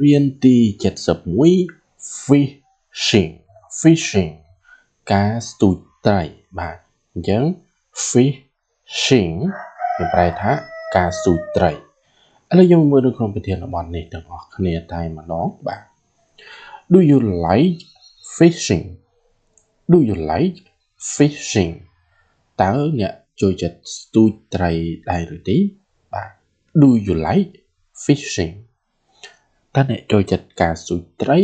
រៀនទី71 fishing ការស្ទូចត្រីបាទអញ្ចឹង fishing គេប្រែថាការស្ទូចត្រីឥឡូវយើងមើលនៅក្នុងប្រធានបទនេះទាំងអស់គ្នាតែម្ដងបាទ Do you like fishing តើអ្នកចូលចិត្តស្ទូចត្រីដែរឬទេបាទ Do you like fishing តើអ្នកចូលចិត្តការស្ទូចត្រី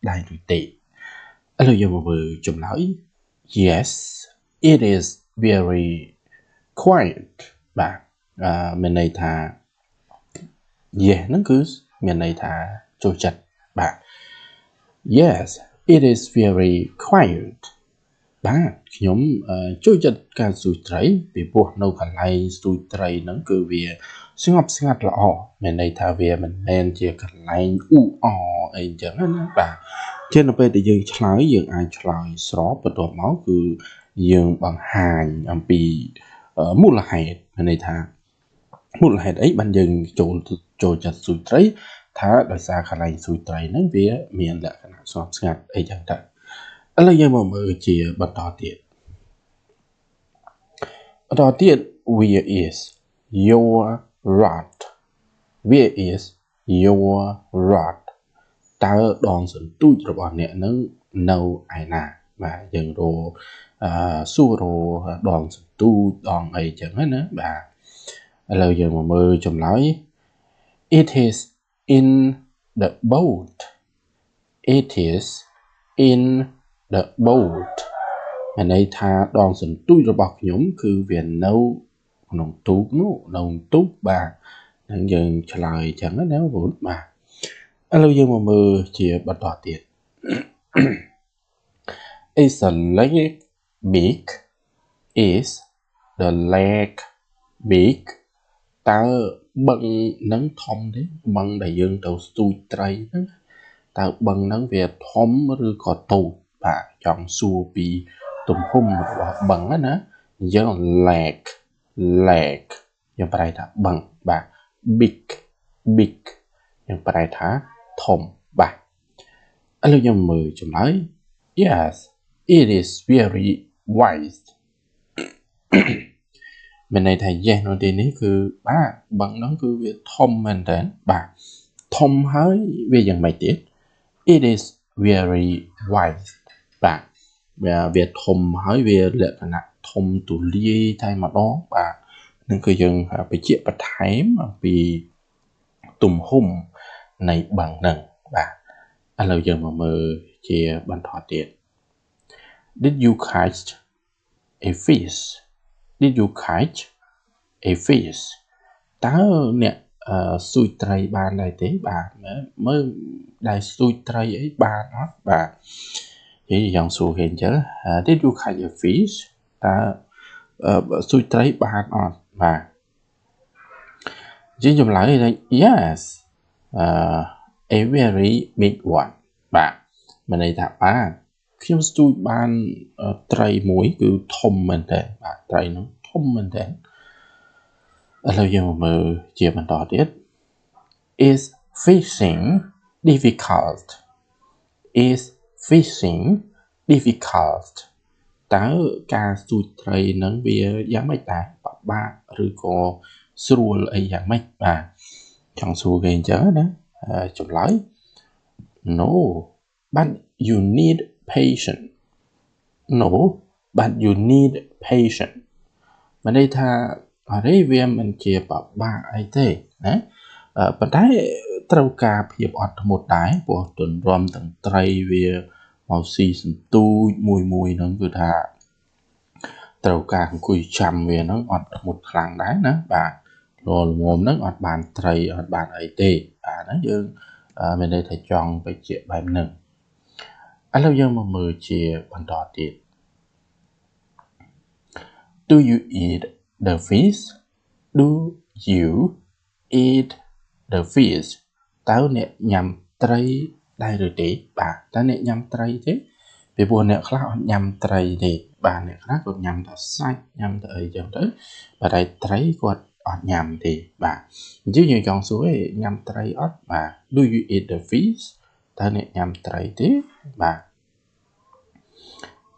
ដែរឬទេឥឡូវយើងមកមើលចម្លើយ Yes it is very quiet បាទមានន័យថា Yes ហ្នឹងគឺមានន័យថាចូលចិត្តបាទ Yes it is very quiet បាទខ្ញុំចូលចិត្តការស្ទូចត្រីពីព្រោះនៅកន្លែងស្ទូចត្រីហ្នឹងគឺវាស្ងប់ស្ងាត់ល្អមានន័យថាវាមិនមែនជាកន្លែងអ៊ូអអីអញ្ចឹងណាបាទជានៅពេលដែលយើងឆ្លើយយើងអាចឆ្លើយស្របបន្ទាប់មកគឺយើងបង្ហាញអំពីមូលហេតុមានន័យថាមូលហេតុអីបានយើងចូលចិត្តស្ទូចត្រីថាដោយសារកន្លែងស្ទូចត្រីហ្នឹងវាមានលក្ខណៈស្ងប់ស្ងាត់អីចឹងទៅឥឡូវយើងមកមើលជាបន្តទៀត Where is your rod តើដងសន្ទូចរបស់អ្នកនឹងនៅឯណាបាទយើងសួរដងសន្ទូចដងអីចឹងណាបាទឥឡូវយើងមកមើលចម្លើយ It is in the boat the boat មានន័យថាដងសន្ទូចរបស់ខ្ញុំគឺវានៅក្នុងទូកនោះនៅទូកបាទនឹងយើងឆ្លើយចឹងណាបងបាទឥឡូវយើងមកមើលជាបន្តទៀត Is the lake big តើបឹងនឹងធំទេបឹងដែលយើងទៅស្ទូចត្រីហ្នឹងតើបឹងហ្នឹងវាធំឬក៏តូចបាទចង់សួរពីទំហំរបស់បឹងណាអញ្ចឹង lake យើងប្រែថាបឹងបាទ big យើងប្រែថាធំបាទឥឡូវយើងមើលចម្លើយ Yes it is very wide មានន័យថា yes នៅទីនេះគឺបាទបឹងហ្នឹងគឺវាធំមែនតើបាទធំហើយវាយ៉ាងម៉េចទៀត It is very wide បាទវាធំហើយវាលក្ខណៈធំទូលាយតែម្ដងបាទនឹងគឺយើងបញ្ជាក់បន្ថែមអំពីទំហំនៃបឹងហ្នឹងបាទឥឡូវយើងមកមើលជាបន្តទៀត Did you catch a fish តើអ្នកស្ទូចត្រីបានដែរទេបាទមើលដែលស្ទូចត្រីអីបានអត់បាទនិយាយយ៉ាងសួរគេអញ្ចឹង Did you catch a fish តើស្ទូចត្រីបានអត់បាទជាចម្លើយថា Yes a very big one បាទមានន័យថាបាទខ្ញុំស្ទូចបានត្រីមួយគឺធំមែនតើបាទត្រីនោះធំមែនតើឥឡូវយើងមកមើលជាបន្តទៀត Is fishing difficult តើការស្ទូចត្រីនឹងវាយ៉ាងម៉េចដែរពិបាកឬក៏ស្រួលអីយ៉ាងម៉េចបាទចង់សួរគេអញ្ចឹងណាចម្លើយ No but you need patience មានន័យថាអរិយវាមិនជាពិបាកអីទេណាប៉ុន្តែត្រូវការភាពអត់ធ្មត់ដែរព្រោះទន្រាំទាំងត្រីវាមកស៊ីសន្ទូចមួយហ្នឹងគឺថាត្រូវការអង្គុយចាំវាហ្នឹងអត់ធ្មត់ខ្លាំងដែរណាបាទល្មមហ្នឹងអត់បានត្រីអត់បានអីទេបាទណាយើងមានន័យថាចង់បញ្ជាក់បែបហ្នឹងឥឡូវយើងមកមើលជាបន្តទៀត Do you eat the fish តើអ្នកញ៉ាំត្រីដែរឬទេបាទតើអ្នកញ៉ាំត្រីទេពីព្រោះអ្នកខ្លះអត់ញ៉ាំត្រីទេបាទអ្នកខ្លះគាត់ញ៉ាំតែសាច់ញ៉ាំតែអីចឹងទៅបាទតែត្រីគាត់ ọt nhằm thì bà chứ như chọn suối nhằm tray ọt bà do you eat the fish ta nè nhằm tray thế bà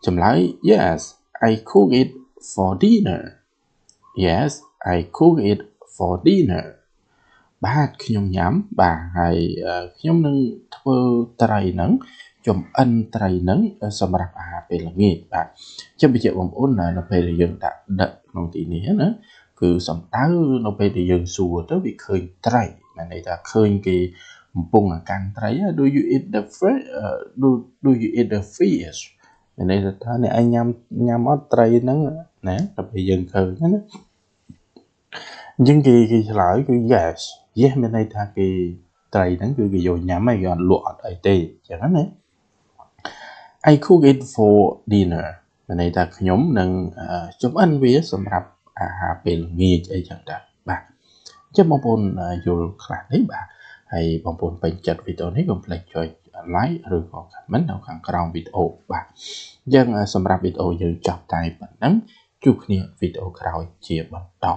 chấm lại yes I cook it for dinner yes I cook it for dinner bàខ្ញុំញ៉ាំបាទហើយខ្ញុំនឹងធ្វើត្រីហ្នឹងចំអិនត្រីហ្នឹងសម្រាប់អាហារពេលល្ងាចបាទចាំបញ្ជាក់បងប្អូននៅពេលដែលយើងដាក់ក្នុងទីនេះណាគឺសំដៅនៅពេលដែលយើងសួរទៅវាឃើញត្រីមានន័យថាឃើញគេកំពុងកាន់ត្រី do you eat the fish do you eat the fish មានន័យថាអ្នកឯងញ៉ាំអត់ត្រីហ្នឹងណាដល់ពេលយើងឃើញណាអញ្ចឹងគេឆ្លើយគឺ yes មានន័យថាគេត្រីហ្នឹងគឺគេយកញ៉ាំហើយគេអត់លក់អត់អីទេអញ្ចឹងណា I cook it for dinner មានន័យថាខ្ញុំនឹងចម្អិនវាសម្រាប់អាហារពេលល្ងាចអីចឹងដែរបាទអញ្ចឹងបងប្អូនយល់ខ្លះនេះបាទហើយបងប្អូនពេញចិត្តវីដេអូនេះកុំភ្លេចចុច like ឬក៏ comment នៅខាងក្រោមវីដេអូបាទអញ្ចឹងសម្រាប់វីដេអូយើងចប់តែប៉ុណ្ណឹងជួបគ្នាវីដេអូក្រោយជាបន្ត